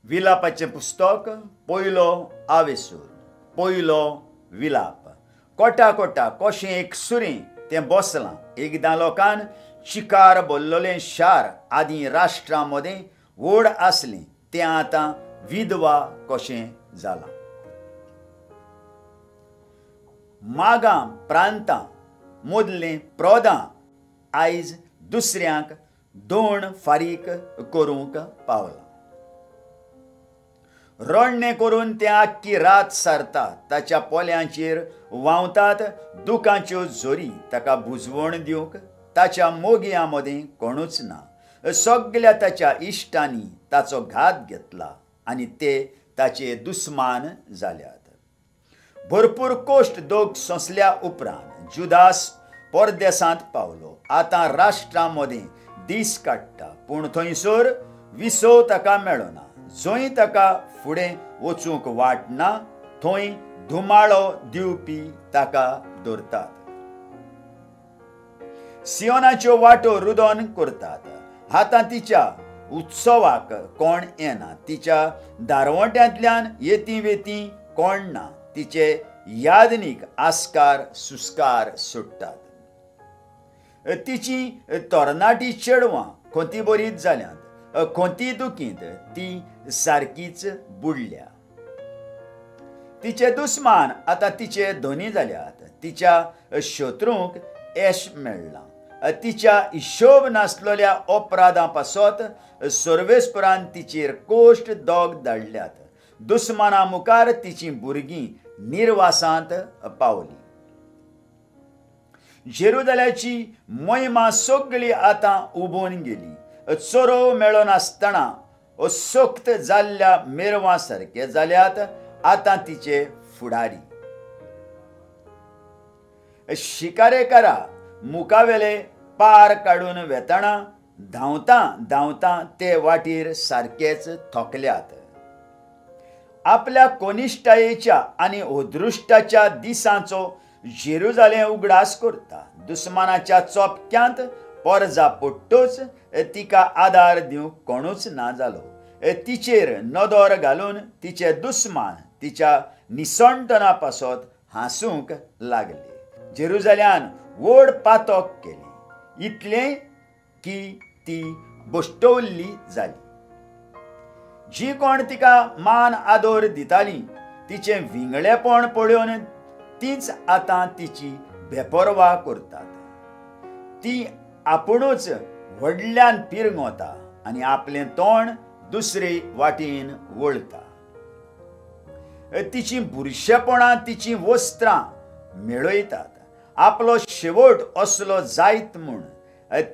विलापाचें पुस्तक पयलो आवेसूर पयलो विलाप कोटा कोटा कशें एकसुरें तें बसलां एकदां लोकान शिकार बोल्लोलें शार आदीं राष्ट्रां मदें व्हड आसलें तें आतां विधवा कशें जालां मागां प्रांतां मदलें प्रौदां आयज दुसऱ्यांक दोण फारीक करूंक पावलां रोडणें करून तें आख्खी रात सारता ताच्या पोल्यांचेर व्हांवतात दुखाच्यो जोरी ताका बुजवण दिवंक ताच्या मोगयां मदें कोणूच ना सगळ्या ताच्या इश्टांनी ताचो घात घेतला आनी ते ताचे दुस्मान जाल्यात भरपूर कोश्ट दोग सोंसल्या उपरांत जुदास परदेसांत पावलो आतां राष्ट्रां मदें दीस काडटा पूण थंयसर विसव ताका मेळना जंय ताका फुडें वचूंक वाट ना थंय धुमाळो दिवपी ताका दवरतात सियोनाच्यो वाटो रुदोन करतात हातां तिच्या उत्सवाक कोण येना तिच्या दारवट्यांतल्यान येती वेती कोण ना तिचे यादनीक आस्कार सुस्कार सुट्टात तिची तरणाटी चेडवां खोती बरीच जाल्यांत खोती दुखीत ती सारकीच बुडल्या तिचे दुस्मान आतां तिचे धोनी जाल्यात तिच्या शत्रूंक यश मेळ्ळां तिच्या हिशोब नासलेल्या अपराधां पासत सर्वेस्परान तिचेर कोश्ट दोग धाडल्यात दुस्माना मुखार तिचीं भुरगीं निर्वासांत पावलीं जेरुजाल्याची मोहिमा सगळी आतां उबून गेली चोरो मेळो नासतना सोक्त जाल्ल्या मेरवां सारके जाल्यात आतां तिचे फुडारी शिकारेकारा मुखावेले पार काडून वेताना धांवता धांवता ते वाटेर सारकेच थोकल्यात आपल्या कोनिश्टायेच्या आनी अदृश्टाच्या दिसांचो जेरुजालेम उगडास करता दुस्मानाच्या चोपक्यांत परजा पडटूच तिका आदार दिवंक कोणूच ना जालो तिचेर नदर घालून तिचे दुस्मान तिच्या निसणटना पासत हांसूंक लागले जेरुजाल्यान व्हड पातक केली इतलें की ती बश्टवल्ली जाली जी कोण तिका मान आदर दितालीं तिचें विंगळेपण पळोवन तीच आतां तिची बेपरवा करतात ती आपुणूच व्हडल्यान पिरगोता आनी आपलें तोंड दुसरे वाटेन वळता तिचीं बुरशेपणां तिचीं वस्त्रां मेळयतात आपलो शेवट असलो जायत म्हूण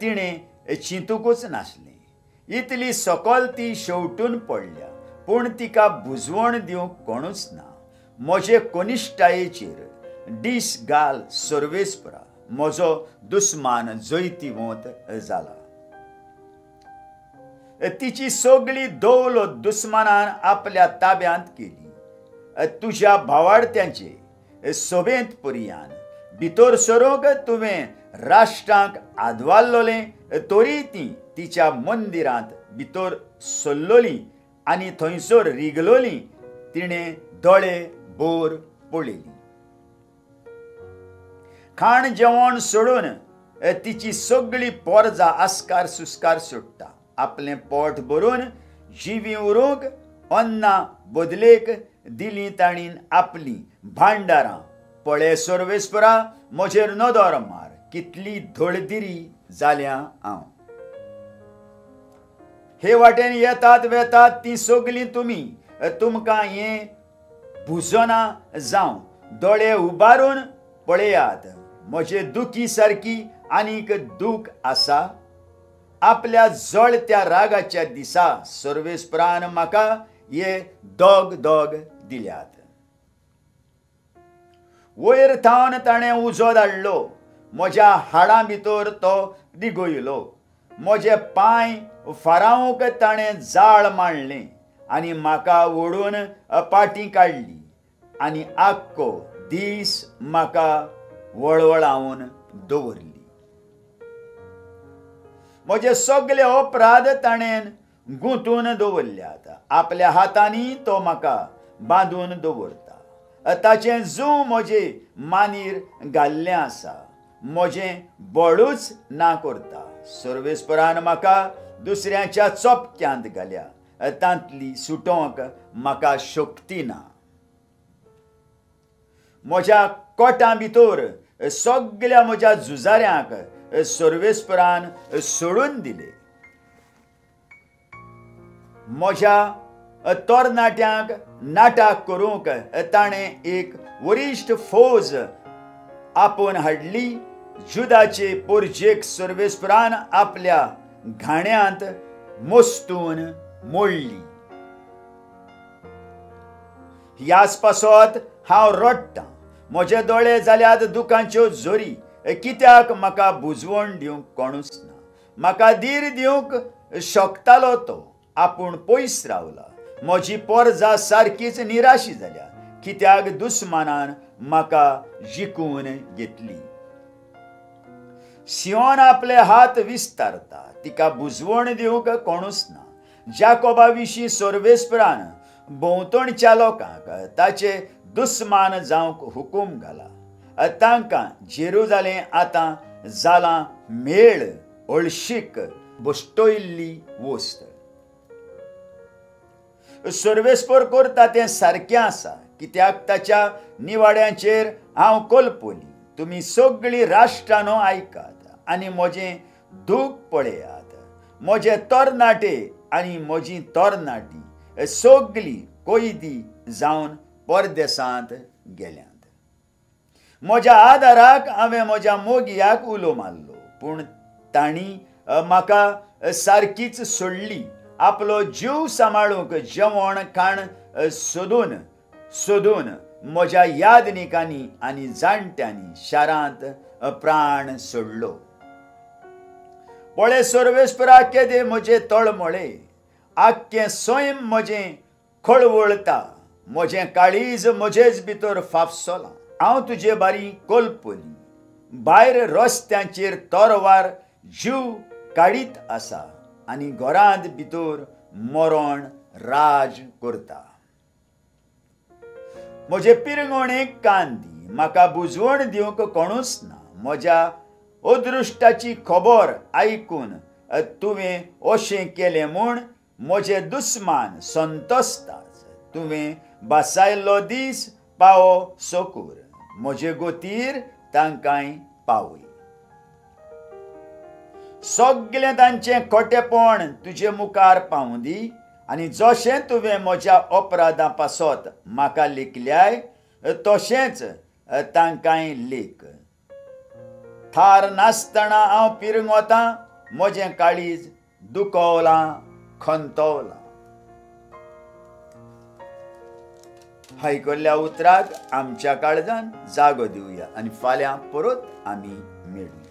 तिणें चिंतूंकूच नासलें इतली सकल ती शेवटून पडल्या पूण तिका बुजवण दिवंक कोणूच ना म्हजे कोनिश्टायेचेर डीस घाल सर्वेस्परा म्हजो दुस्मान जैतिवंत जाला तिची सगळी दौलत दुस्मानान आपल्या ताब्यांत केली तुज्या भावार्थ्यांचे सभेंत पर्यान भितर सरूंक तुवें राष्ट्रांक आदवाल्लोलें तरी ती तिच्या मंदिरांत भितर सरलोलीं आनी थंयसर रिगलोलीं तिणें दोळे बोर पळयलीं खाण जेवण सोडून तिची सगळी पोरजां आस्कार सुस्कार सुट्टा आपलें पोट भरून जिवी उरूंक अन्ना बदलेक दिलीं ताणीन आपलीं भांडारां पळय सर्वेस्परा म्हजेर नदर मार कितली धडधिरी जाल्या हांव हे वाटेन येतात वेतात ती सगळीं तुमी तुमकां हें भुजना जावं दोळे उबारून पळयात म्हजे दुखी सारकी आनीक दूख आसा आपल्या जळत्या रागाच्या दिसा सर्वेस्परान म्हाका हे दोग दोग दिल्यात वयर थावन ताणें उजो धाडलो म्हज्या हाडां भितर तो दिगोयलो म्हजे पांय फारावंक ताणें जाळ मांडलें आनी म्हाका ओडून पाटी काडली आनी आख्खो दीस म्हाका वळवळावन दवरली म्हजे सगळे अपराध ताणें गुंतून दवरल्यात. आपल्या हातांनी तो म्हाका बांदून दवरता. ताचें जूं म्हजे मानीर घाल्लें आसा. म्हजें बळूच ना करता. सर्वेस्परान म्हाका दुसऱ्याच्या चोपक्यांत घाल्या. तांतली सुटोवंक म्हाका शक्ती ना. म्हज्या कोटां भितर सगळ्या म्हज्या झुजाऱ्यांक सर्वेस्परान सोडून दिले. म्हज्या तरणाट्यांक नाटक करूंक ताणें एक वरिश्ठ फौज आपोवन हाडली. जुदाचे पोरजेक सर्वेस्परान आपल्या घाण्यांत मोस्तून मोडली. ह्याच पासत हांव रडटां. म्हजे दोळे जाल्यात दुखांच्यो झोरी. कित्याक म्हाका बुजवण दिवंक कोणूच ना. म्हाका धीर दिवंक शकतालो तो आपूण पयस रावला. म्हजी पोरजां सारकीच निराशी जाल्या. कित्याक दुस्मानान म्हाका जिखून घेतली. सियोन आपले हात विस्तारता. तिका बुजवण दिवंक कोणूच ना. जाकोबा विशीं सर्वेस्परान भोंवतणच्या लोकांक ताचे दुस्मान जावंक हुकूम घाला. तांकां जेरुजालेम आतां जालां मेळ हळशीक बसतयल्ली वस्त. सर्वेस्पर करता तें सारकें आसा. कित्याक ताच्या निवाड्यांचेर हांव कल्पली. तुमी सगळीं राष्ट्रांनो आयकात आनी म्हजें दूख पळयात. म्हजे तरणाटे आनी म्हजीं तरणाटी सगळीं कैदी जावन परदेसांत गेल्यांत. म्हज्या आदाराक हांवें म्हज्या मोगयाक उलो मारलो. पूण तांणी म्हाका सारकीच सोडली. आपलो जीव सांबाळूंक जेवण खाण सोदून सोदून म्हज्या यादनिकांनी आनी जाणट्यांनी शारांत प्राण सोडलो. पळय सर्वेस्परा केदे म्हजे तळमळे. आख्खें सैम म्हजें खळवळटा. म्हजें काळीज म्हजेच भितर फाफसोलां. हांव तुजे बारी कल्पली. भायर रस्त्यांचेर तोरवार जीव काडीत आसा आनी घरांत भितर मरण राज करता. म्हजे पिरंगोणेक कान दी. म्हाका बुजवण दिवंक कोणूच ना. म्हज्या अदृश्टाची खबर आयकून तुवें अशें केलें म्हूण म्हजे दुस्मान संतोसतात. तुवें बसायल्लो दीस पावो सोकूर. म्हजे गोतीर तांकांय पावय. सगळें तांचें खोटेपण तुजे मुखार पावूं दी. आनी जशें तुवें म्हज्या अपराधां पासत म्हाका लेखल्याय तशेंच तांकांय लेख. थार नासतना हांव पिरंगोतां. म्हजें काळीज दुखवलां खंतोवलां. आयकल्ल्या उतराक आमच्या काळजान जागो दिवया आनी फाल्यां परत आमी मेळुया.